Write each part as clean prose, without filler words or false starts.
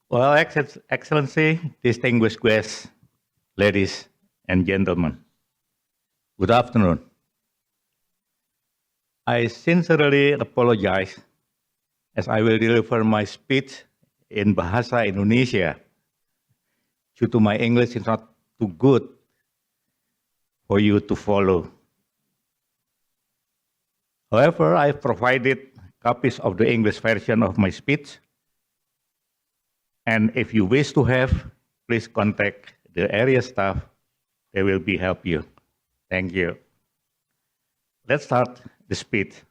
Well, Excellency, distinguished guests, ladies and gentlemen, good afternoon. I sincerely apologize as I will deliver my speech in Bahasa Indonesia due to my English is not too good for you to follow. However, I've provided copies of the English version of my speech, and if you wish to have, please contact the area staff. They will be help you. Thank you. Let's start the speech.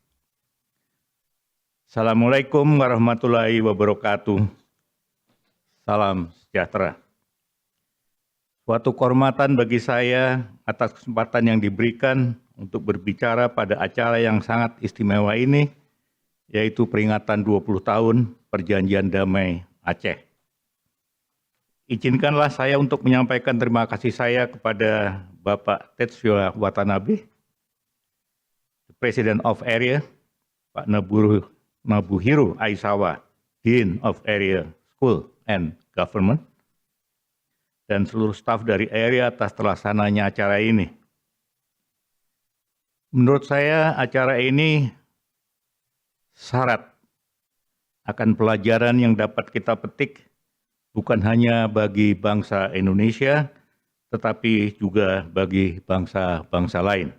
Assalamualaikum warahmatullahi wabarakatuh. Salam sejahtera. Suatu kehormatan bagi saya atas kesempatan yang diberikan untuk berbicara pada acara yang sangat istimewa ini, yaitu peringatan 20 tahun Perjanjian Damai Aceh. Izinkanlah saya untuk menyampaikan terima kasih saya kepada Bapak Tetsyo Watanabe, President of Area, Pak Nobuhiro Aisawa, Dean of Area School and Government, dan seluruh staf dari area atas terlaksananya acara ini. Menurut saya acara ini syarat akan pelajaran yang dapat kita petik bukan hanya bagi bangsa Indonesia, tetapi juga bagi bangsa-bangsa lain.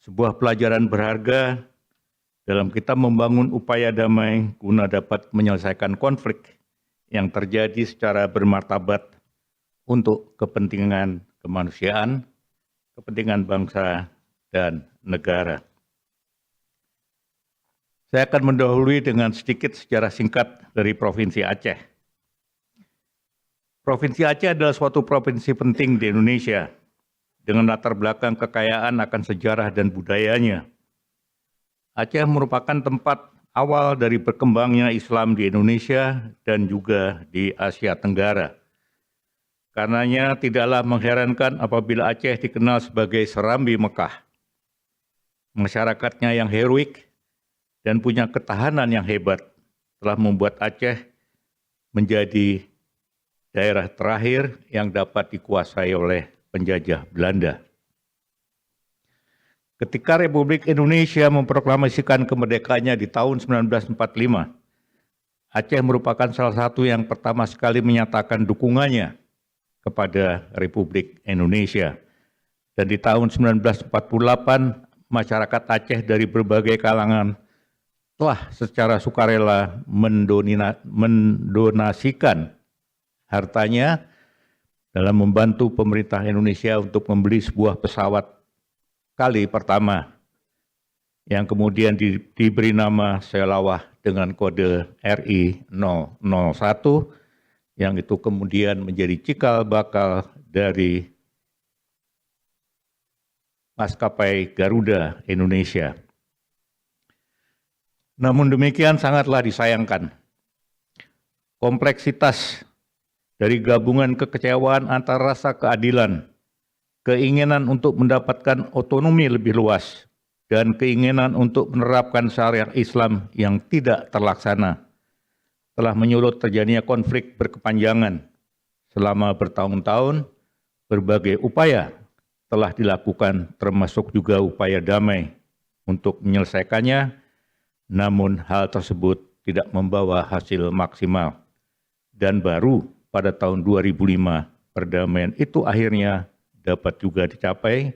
Sebuah pelajaran berharga dalam kita membangun upaya damai guna dapat menyelesaikan konflik yang terjadi secara bermartabat untuk kepentingan kemanusiaan, kepentingan bangsa dan negara. Saya akan mendahului dengan sedikit sejarah singkat dari Provinsi Aceh. Provinsi Aceh adalah suatu provinsi penting di Indonesia dengan latar belakang kekayaan akan sejarah dan budayanya. Aceh merupakan tempat awal dari berkembangnya Islam di Indonesia dan juga di Asia Tenggara. Karenanya tidaklah mengherankan apabila Aceh dikenal sebagai Serambi Mekah. Masyarakatnya yang heroik dan punya ketahanan yang hebat telah membuat Aceh menjadi daerah terakhir yang dapat dikuasai oleh penjajah Belanda. Ketika Republik Indonesia memproklamasikan kemerdekaannya di tahun 1945, Aceh merupakan salah satu yang pertama sekali menyatakan dukungannya kepada Republik Indonesia. Dan di tahun 1948, masyarakat Aceh dari berbagai kalangan telah secara sukarela mendonasikan hartanya dalam membantu pemerintah Indonesia untuk membeli sebuah pesawat kali pertama yang kemudian diberi nama Selawah dengan kode RI-001 yang itu kemudian menjadi cikal bakal dari maskapai Garuda Indonesia. Namun demikian sangatlah disayangkan kompleksitas dari gabungan kekecewaan antara rasa keadilan, keinginan untuk mendapatkan otonomi lebih luas, dan keinginan untuk menerapkan syariat Islam yang tidak terlaksana, telah menyulut terjadinya konflik berkepanjangan. Selama bertahun-tahun, berbagai upaya telah dilakukan, termasuk juga upaya damai untuk menyelesaikannya, namun hal tersebut tidak membawa hasil maksimal. Dan baru pada tahun 2005, perdamaian itu akhirnya dapat juga dicapai,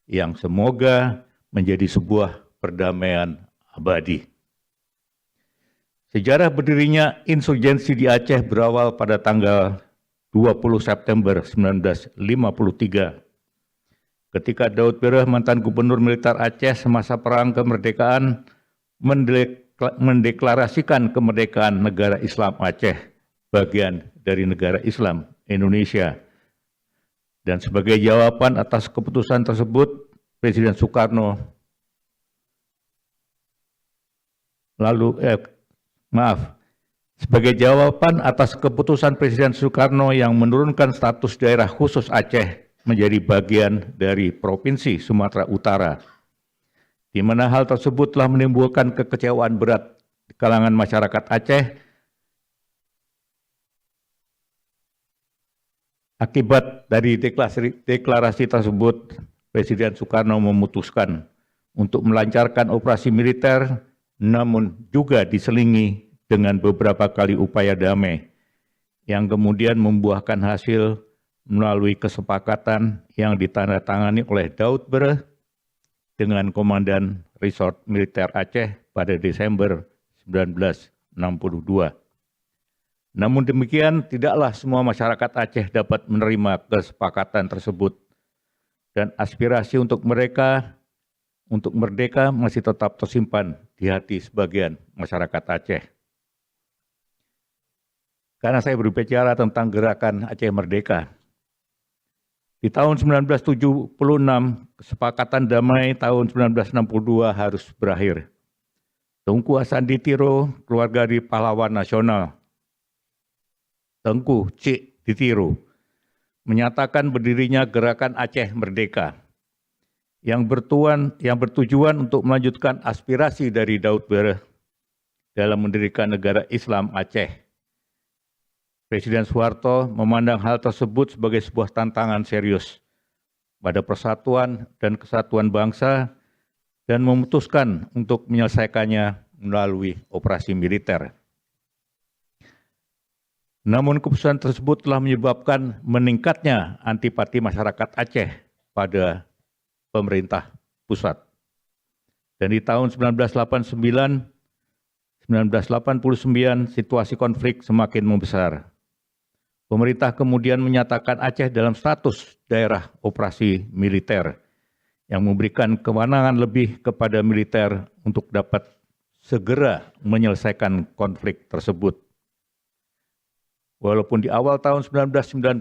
yang semoga menjadi sebuah perdamaian abadi. Sejarah berdirinya insurgensi di Aceh berawal pada tanggal 20 September 1953. Ketika Daud Birah, mantan gubernur militer Aceh semasa perang kemerdekaan, mendeklarasikan kemerdekaan negara Islam Aceh, bagian dari negara Islam Indonesia. Dan sebagai jawaban atas keputusan tersebut, Presiden Soekarno sebagai jawaban atas keputusan Presiden Soekarno yang menurunkan status daerah khusus Aceh menjadi bagian dari Provinsi Sumatera Utara, di mana hal tersebut telah menimbulkan kekecewaan berat di kalangan masyarakat Aceh, Akibat dari deklarasi tersebut, Presiden Soekarno memutuskan untuk melancarkan operasi militer, namun juga diselingi dengan beberapa kali upaya damai, yang kemudian membuahkan hasil melalui kesepakatan yang ditandatangani oleh Daud Bere dengan Komandan Resort Militer Aceh pada Desember 1962. Namun demikian, tidaklah semua masyarakat Aceh dapat menerima kesepakatan tersebut, dan aspirasi untuk mereka untuk merdeka masih tetap tersimpan di hati sebagian masyarakat Aceh. Karena saya berbicara tentang gerakan Aceh Merdeka, di tahun 1976, kesepakatan damai tahun 1962 harus berakhir. Tengku Hasandi Tiro, keluarga di pahlawan nasional, Tengku Cik Ditiro, menyatakan berdirinya Gerakan Aceh Merdeka yang bertujuan untuk melanjutkan aspirasi dari Daud Bere dalam mendirikan negara Islam Aceh. Presiden Soeharto memandang hal tersebut sebagai sebuah tantangan serius pada persatuan dan kesatuan bangsa dan memutuskan untuk menyelesaikannya melalui operasi militer. Namun keputusan tersebut telah menyebabkan meningkatnya antipati masyarakat Aceh pada pemerintah pusat. Dan di tahun 1989, situasi konflik semakin membesar. Pemerintah kemudian menyatakan Aceh dalam status daerah operasi militer yang memberikan kewenangan lebih kepada militer untuk dapat segera menyelesaikan konflik tersebut. Walaupun di awal tahun 1990,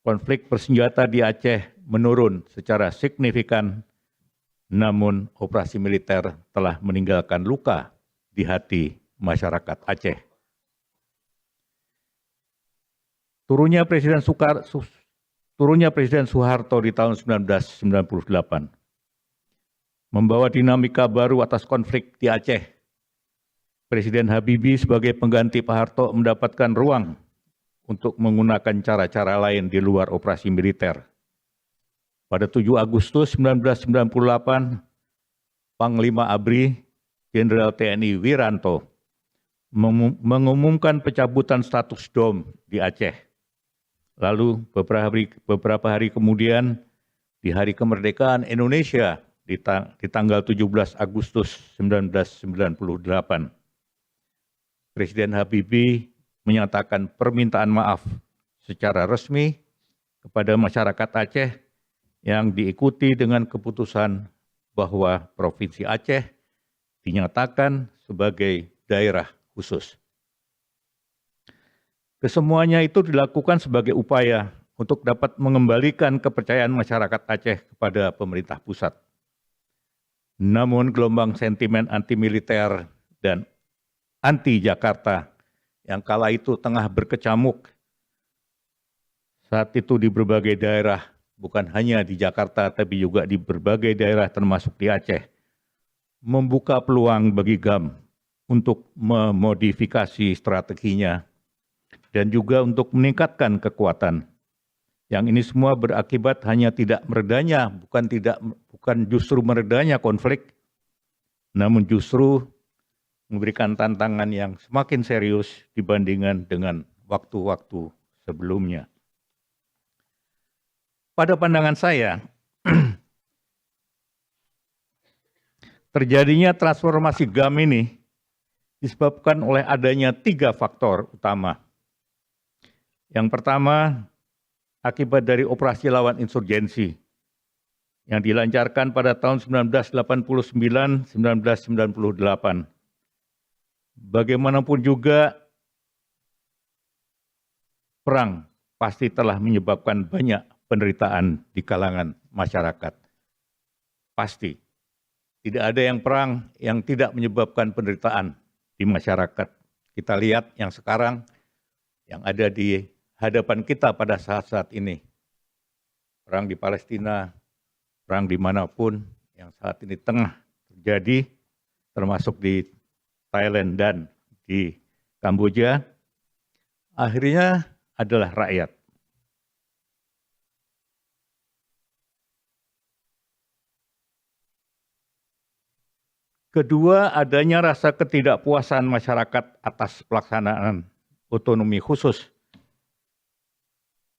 konflik bersenjata di Aceh menurun secara signifikan, namun operasi militer telah meninggalkan luka di hati masyarakat Aceh. Turunnya Presiden Soeharto di tahun 1998 membawa dinamika baru atas konflik di Aceh. Presiden Habibie sebagai pengganti Pak Harto mendapatkan ruang untuk menggunakan cara-cara lain di luar operasi militer. Pada 7 Agustus 1998, Panglima ABRI Jenderal TNI Wiranto mengumumkan pencabutan status DOM di Aceh. Lalu beberapa hari kemudian, di Hari Kemerdekaan Indonesia di tanggal 17 Agustus 1998, Presiden Habibie menyatakan permintaan maaf secara resmi kepada masyarakat Aceh yang diikuti dengan keputusan bahwa Provinsi Aceh dinyatakan sebagai daerah khusus. Kesemuanya itu dilakukan sebagai upaya untuk dapat mengembalikan kepercayaan masyarakat Aceh kepada pemerintah pusat. Namun gelombang sentimen anti-militer dan anti-Jakarta yang kala itu tengah berkecamuk saat itu di berbagai daerah, bukan hanya di Jakarta tapi juga di berbagai daerah termasuk di Aceh, membuka peluang bagi GAM untuk memodifikasi strateginya dan juga untuk meningkatkan kekuatan. Yang ini semua berakibat hanya tidak meredanya, bukan justru meredanya konflik, namun justru memberikan tantangan yang semakin serius dibandingkan dengan waktu-waktu sebelumnya. Pada pandangan saya, terjadinya transformasi GAM ini disebabkan oleh adanya 3 faktor utama. Yang pertama, akibat dari operasi lawan insurgensi yang dilancarkan pada tahun 1989-1998. Bagaimanapun juga, perang pasti telah menyebabkan banyak penderitaan di kalangan masyarakat. Pasti. Tidak ada yang perang yang tidak menyebabkan penderitaan di masyarakat. Kita lihat yang sekarang, yang ada di hadapan kita pada saat-saat ini. Perang di Palestina, perang dimanapun yang saat ini tengah terjadi, termasuk di Thailand dan di Kamboja, akhirnya adalah rakyat. Kedua, adanya rasa ketidakpuasan masyarakat atas pelaksanaan otonomi khusus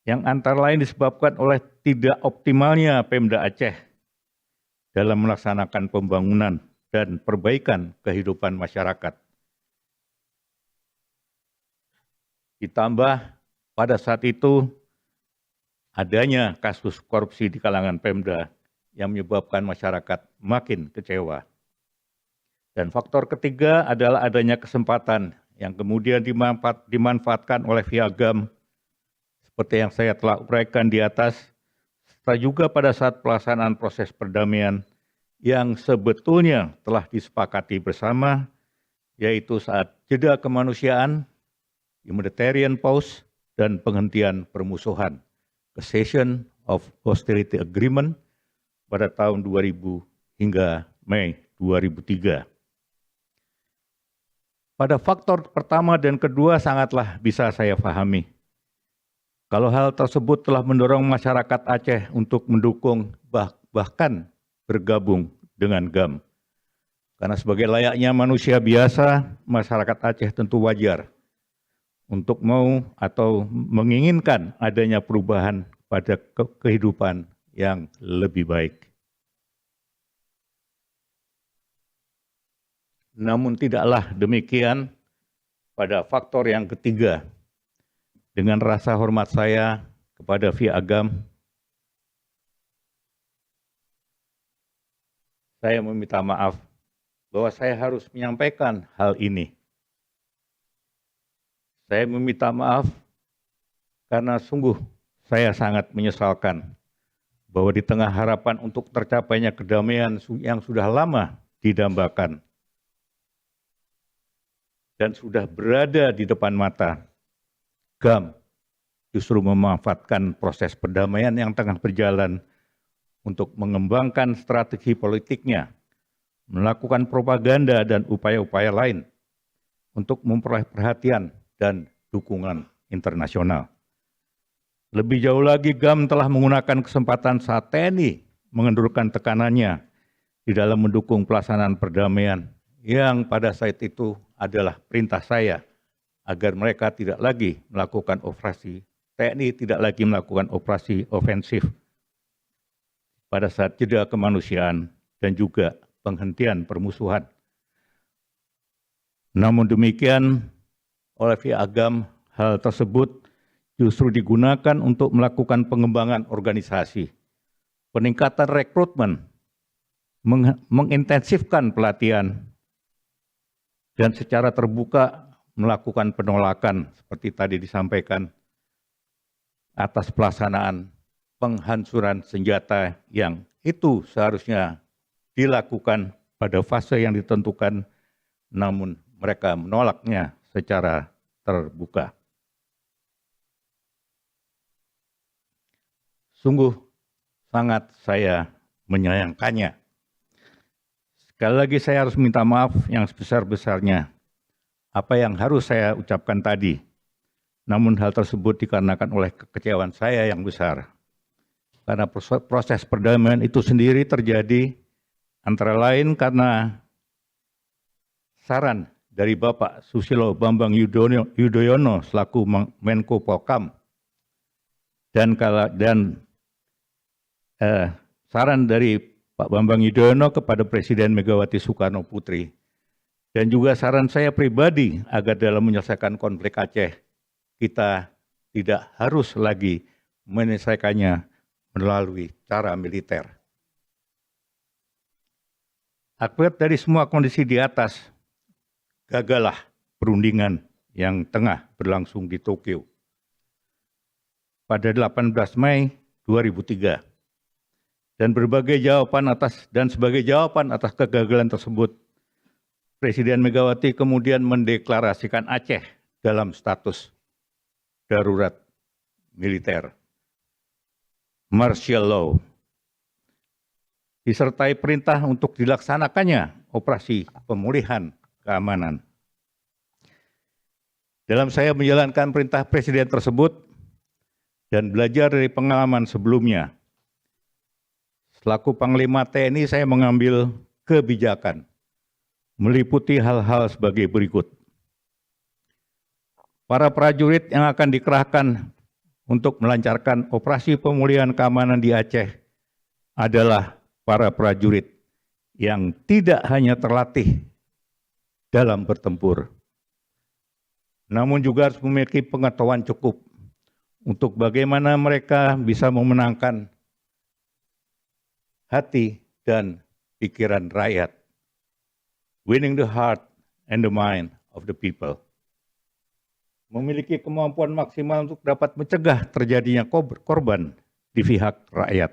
yang antara lain disebabkan oleh tidak optimalnya Pemda Aceh dalam melaksanakan pembangunan dan perbaikan kehidupan masyarakat. Ditambah pada saat itu adanya kasus korupsi di kalangan Pemda yang menyebabkan masyarakat makin kecewa. Dan faktor ketiga adalah adanya kesempatan yang kemudian dimanfaatkan oleh Piagam seperti yang saya telah uraikan di atas, serta juga pada saat pelaksanaan proses perdamaian yang sebetulnya telah disepakati bersama, yaitu saat jeda kemanusiaan, humanitarian pause, dan penghentian permusuhan, cessation of hostility agreement pada tahun 2000 hingga Mei 2003. Pada faktor pertama dan kedua sangatlah bisa saya pahami. Kalau hal tersebut telah mendorong masyarakat Aceh untuk mendukung bahkan bergabung dengan GAM. Karena sebagai layaknya manusia biasa, masyarakat Aceh tentu wajar untuk mau atau menginginkan adanya perubahan pada kehidupan yang lebih baik. Namun tidaklah demikian pada faktor yang ketiga. Dengan rasa hormat saya kepada Piagam, saya meminta maaf bahwa saya harus menyampaikan hal ini. Saya meminta maaf karena sungguh saya sangat menyesalkan bahwa di tengah harapan untuk tercapainya kedamaian yang sudah lama didambakan dan sudah berada di depan mata, GAM justru memanfaatkan proses perdamaian yang tengah berjalan untuk mengembangkan strategi politiknya, melakukan propaganda dan upaya-upaya lain untuk memperoleh perhatian dan dukungan internasional. Lebih jauh lagi, GAM telah menggunakan kesempatan saat TNI mengendurkan tekanannya di dalam mendukung pelaksanaan perdamaian yang pada saat itu adalah perintah saya agar mereka tidak lagi melakukan operasi, TNI tidak lagi melakukan operasi ofensif pada saat jeda kemanusiaan dan juga penghentian permusuhan. Namun demikian, oleh Piagam, hal tersebut justru digunakan untuk melakukan pengembangan organisasi, peningkatan rekrutmen, mengintensifkan pelatihan, dan secara terbuka melakukan penolakan seperti tadi disampaikan atas pelaksanaan penghancuran senjata yang itu seharusnya dilakukan pada fase yang ditentukan, namun mereka menolaknya secara terbuka. Sungguh sangat saya menyayangkannya. Sekali lagi saya harus minta maaf yang sebesar-besarnya apa yang harus saya ucapkan tadi. Namun hal tersebut dikarenakan oleh kekecewaan saya yang besar. Karena proses perdamaian itu sendiri terjadi antara lain karena saran dari Bapak Susilo Bambang Yudhoyono selaku Menko Polkam dan saran dari Pak Bambang Yudhoyono kepada Presiden Megawati Soekarno Putri. Dan juga saran saya pribadi agar dalam menyelesaikan konflik Aceh, kita tidak harus lagi menyelesaikannya melalui cara militer. Akibat dari semua kondisi di atas, gagallah perundingan yang tengah berlangsung di Tokyo pada 18 Mei 2003. Dan sebagai jawaban atas kegagalan tersebut, Presiden Megawati kemudian mendeklarasikan Aceh dalam status darurat militer, martial law, disertai perintah untuk dilaksanakannya operasi pemulihan keamanan. Dalam saya menjalankan perintah Presiden tersebut dan belajar dari pengalaman sebelumnya, selaku Panglima TNI saya mengambil kebijakan meliputi hal-hal sebagai berikut. Para prajurit yang akan dikerahkan untuk melancarkan operasi pemulihan keamanan di Aceh adalah para prajurit yang tidak hanya terlatih dalam bertempur, namun juga harus memiliki pengetahuan cukup untuk bagaimana mereka bisa memenangkan hati dan pikiran rakyat, winning the heart and the mind of the people. Memiliki kemampuan maksimal untuk dapat mencegah terjadinya korban di pihak rakyat.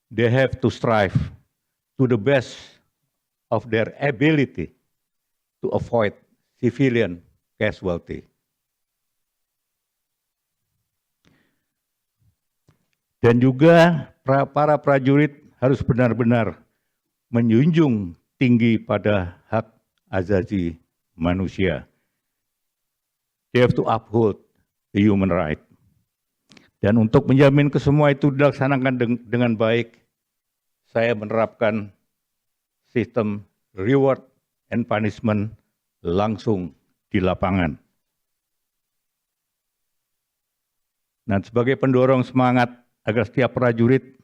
They have to strive to the best of their ability to avoid civilian casualty. Dan juga para prajurit harus benar-benar menjunjung tinggi pada hak asasi manusia. They have to uphold the human right. Dan untuk menjamin kesemua itu dilaksanakan dengan baik, saya menerapkan sistem reward and punishment langsung di lapangan. Dan sebagai pendorong semangat agar setiap prajurit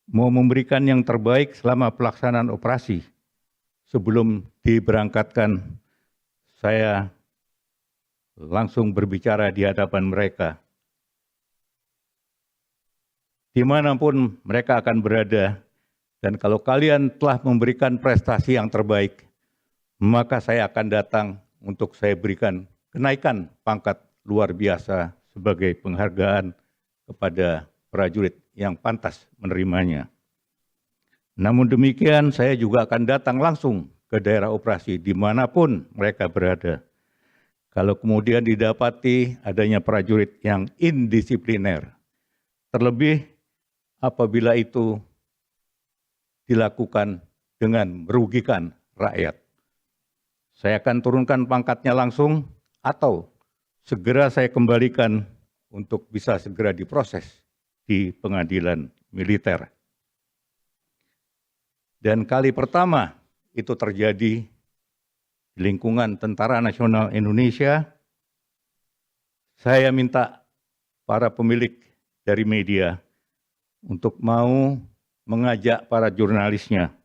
mau memberikan yang terbaik selama pelaksanaan operasi, sebelum diberangkatkan, saya langsung berbicara di hadapan mereka. Dimanapun mereka akan berada, dan kalau kalian telah memberikan prestasi yang terbaik, maka saya akan datang untuk saya berikan kenaikan pangkat luar biasa sebagai penghargaan kepada prajurit yang pantas menerimanya. Namun demikian, saya juga akan datang langsung ke daerah operasi dimanapun mereka berada. Kalau kemudian didapati adanya prajurit yang indisipliner, terlebih apabila itu dilakukan dengan merugikan rakyat, saya akan turunkan pangkatnya langsung atau segera saya kembalikan untuk bisa segera diproses di pengadilan militer. Dan kali pertama itu terjadi di lingkungan Tentara Nasional Indonesia, saya minta para pemilik dari media untuk mau mengajak para jurnalisnya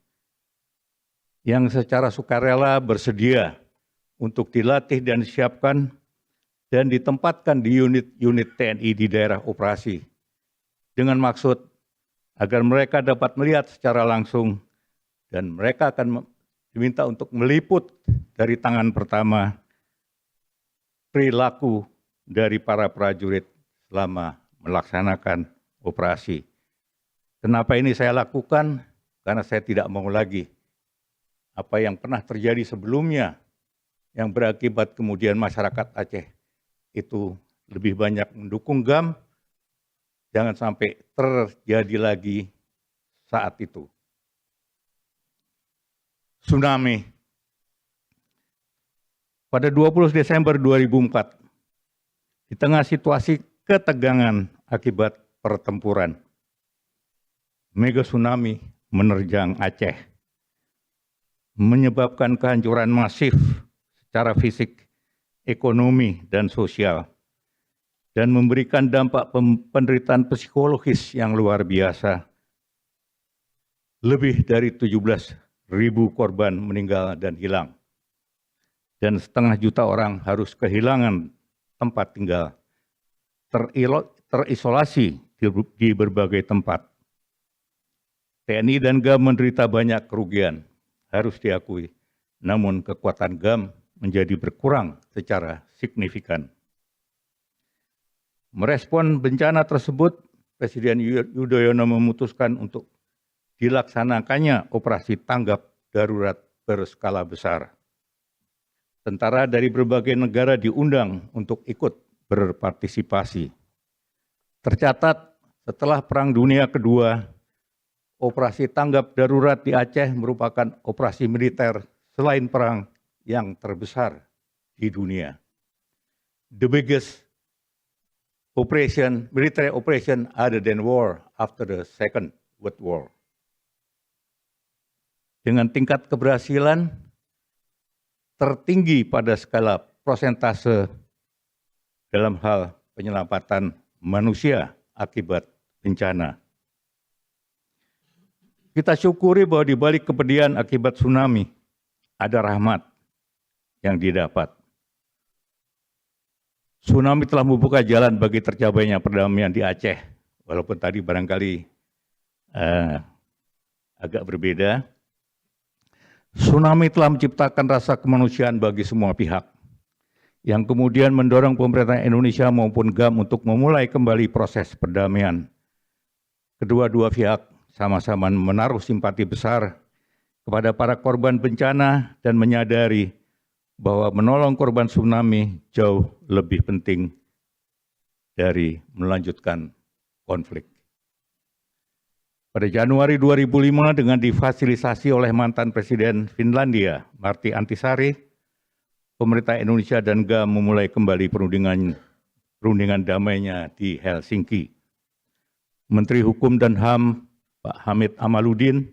yang secara sukarela bersedia untuk dilatih dan disiapkan dan ditempatkan di unit-unit TNI di daerah operasi dengan maksud agar mereka dapat melihat secara langsung dan mereka akan diminta untuk meliput dari tangan pertama perilaku dari para prajurit selama melaksanakan operasi. Kenapa ini saya lakukan? Karena saya tidak mau lagi apa yang pernah terjadi sebelumnya yang berakibat kemudian masyarakat Aceh itu lebih banyak mendukung GAM, jangan sampai terjadi lagi saat itu. Tsunami. Pada 20 Desember 2004, di tengah situasi ketegangan akibat pertempuran, mega tsunami menerjang Aceh, menyebabkan kehancuran masif secara fisik, ekonomi, dan sosial, dan memberikan dampak penderitaan psikologis yang luar biasa. Lebih dari 17.000 korban meninggal dan hilang, dan 500.000 orang harus kehilangan tempat tinggal, terisolasi di berbagai tempat. TNI dan GAM menderita banyak kerugian, harus diakui, namun kekuatan GAM menjadi berkurang secara signifikan. Merespon bencana tersebut, Presiden Yudhoyono memutuskan untuk dilaksanakannya operasi tanggap darurat berskala besar. Tentara dari berbagai negara diundang untuk ikut berpartisipasi. Tercatat setelah Perang Dunia Kedua, operasi tanggap darurat di Aceh merupakan operasi militer selain perang yang terbesar di dunia. The biggest military operation other than war after the Second World War. Dengan tingkat keberhasilan tertinggi pada skala persentase dalam hal penyelamatan manusia akibat bencana. Kita syukuri bahwa di balik kepedihan akibat tsunami ada rahmat yang didapat. Tsunami telah membuka jalan bagi tercapainya perdamaian di Aceh, walaupun tadi barangkali agak berbeda. Tsunami telah menciptakan rasa kemanusiaan bagi semua pihak, yang kemudian mendorong pemerintah Indonesia maupun GAM untuk memulai kembali proses perdamaian. Kedua-dua pihak sama-sama menaruh simpati besar kepada para korban bencana dan menyadari bahwa menolong korban tsunami jauh lebih penting dari melanjutkan konflik. Pada Januari 2005 dengan difasilitasi oleh mantan Presiden Finlandia, Martti Ahtisaari, pemerintah Indonesia dan GAM memulai kembali perundingan damainya di Helsinki. Menteri Hukum dan HAM Pak Hamid Amaluddin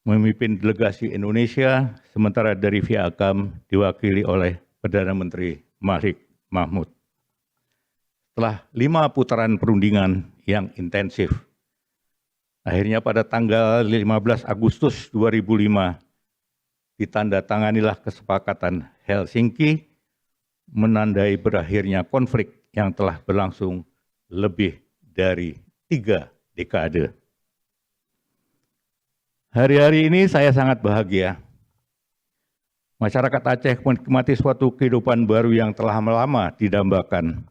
memimpin delegasi Indonesia, sementara dari pihak GAM diwakili oleh Perdana Menteri Malik Mahmud. Setelah 5 putaran perundingan yang intensif, akhirnya pada tanggal 15 Agustus 2005, ditandatanganilah kesepakatan Helsinki menandai berakhirnya konflik yang telah berlangsung lebih dari 3 dekade. Hari-hari ini saya sangat bahagia. Masyarakat Aceh menikmati suatu kehidupan baru yang telah lama didambakan.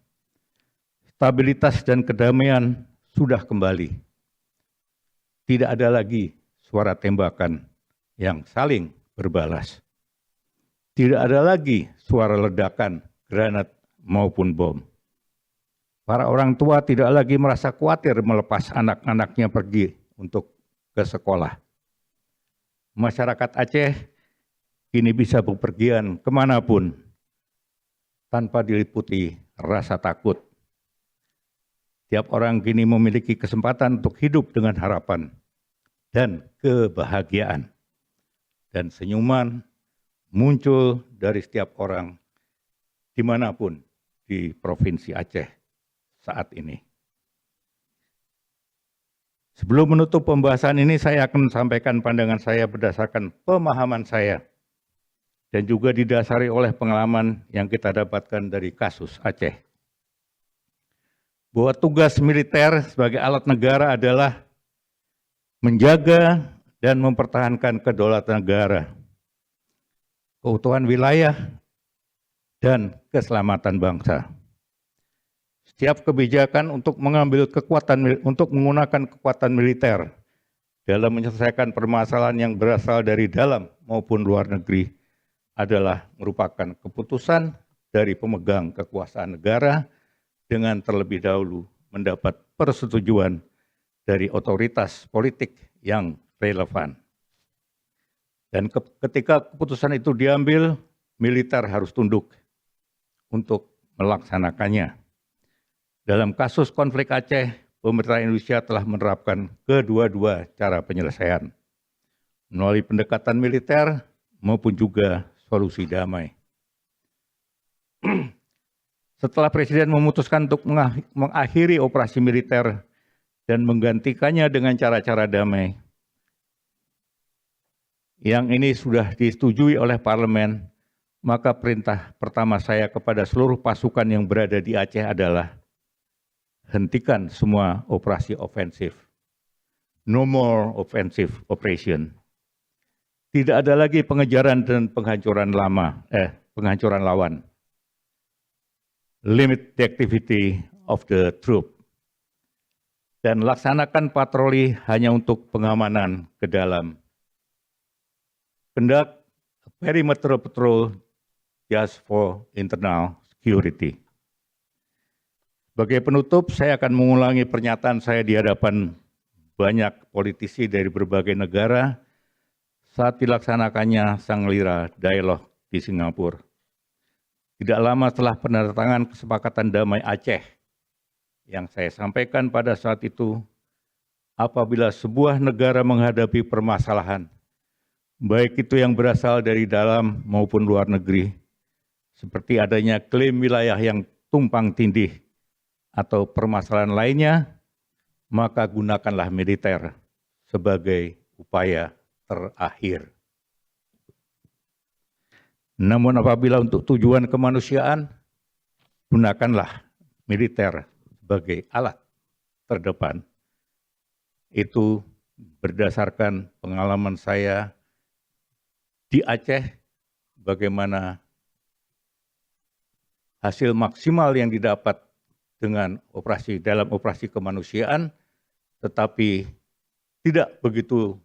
Stabilitas dan kedamaian sudah kembali. Tidak ada lagi suara tembakan yang saling berbalas. Tidak ada lagi suara ledakan, granat maupun bom. Para orang tua tidak lagi merasa khawatir melepas anak-anaknya pergi untuk ke sekolah. Masyarakat Aceh kini bisa bepergian kemanapun tanpa diliputi rasa takut. Tiap orang kini memiliki kesempatan untuk hidup dengan harapan dan kebahagiaan. Dan senyuman muncul dari setiap orang dimanapun di Provinsi Aceh saat ini. Sebelum menutup pembahasan ini, saya akan sampaikan pandangan saya berdasarkan pemahaman saya dan juga didasari oleh pengalaman yang kita dapatkan dari kasus Aceh. Bahwa tugas militer sebagai alat negara adalah menjaga dan mempertahankan kedaulatan negara, keutuhan wilayah, dan keselamatan bangsa. Setiap kebijakan untuk menggunakan kekuatan militer dalam menyelesaikan permasalahan yang berasal dari dalam maupun luar negeri adalah merupakan keputusan dari pemegang kekuasaan negara dengan terlebih dahulu mendapat persetujuan dari otoritas politik yang relevan. Dan ketika keputusan itu diambil, militer harus tunduk untuk melaksanakannya. Dalam kasus konflik Aceh, pemerintah Indonesia telah menerapkan kedua-dua cara penyelesaian, melalui pendekatan militer maupun juga solusi damai. Setelah Presiden memutuskan untuk mengakhiri operasi militer dan menggantikannya dengan cara-cara damai, yang ini sudah disetujui oleh parlemen, maka perintah pertama saya kepada seluruh pasukan yang berada di Aceh adalah hentikan semua operasi ofensif. No more offensive operation. Tidak ada lagi pengejaran dan penghancuran lawan. Limit the activity of the troop. Dan laksanakan patroli hanya untuk pengamanan ke dalam. Conduct perimeter patrol just for internal security. Sebagai penutup, saya akan mengulangi pernyataan saya di hadapan banyak politisi dari berbagai negara saat dilaksanakannya Shangri-La Dialogue di Singapura. Tidak lama setelah penandatangan kesepakatan damai Aceh yang saya sampaikan pada saat itu, apabila sebuah negara menghadapi permasalahan, baik itu yang berasal dari dalam maupun luar negeri, seperti adanya klaim wilayah yang tumpang tindih atau permasalahan lainnya, maka gunakanlah militer sebagai upaya terakhir. Namun apabila untuk tujuan kemanusiaan, gunakanlah militer sebagai alat terdepan. Itu berdasarkan pengalaman saya di Aceh, bagaimana hasil maksimal yang didapat dengan dalam operasi kemanusiaan, tetapi tidak begitu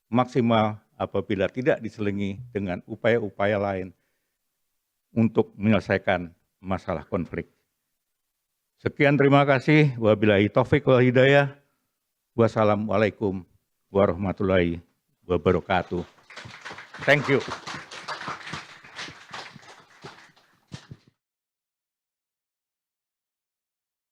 maksimal apabila tidak diselingi dengan upaya-upaya lain untuk menyelesaikan masalah konflik. Sekian, terima kasih. Wabillahi taufiq wal hidayah. Wassalamualaikum warahmatullahi wabarakatuh. Thank you.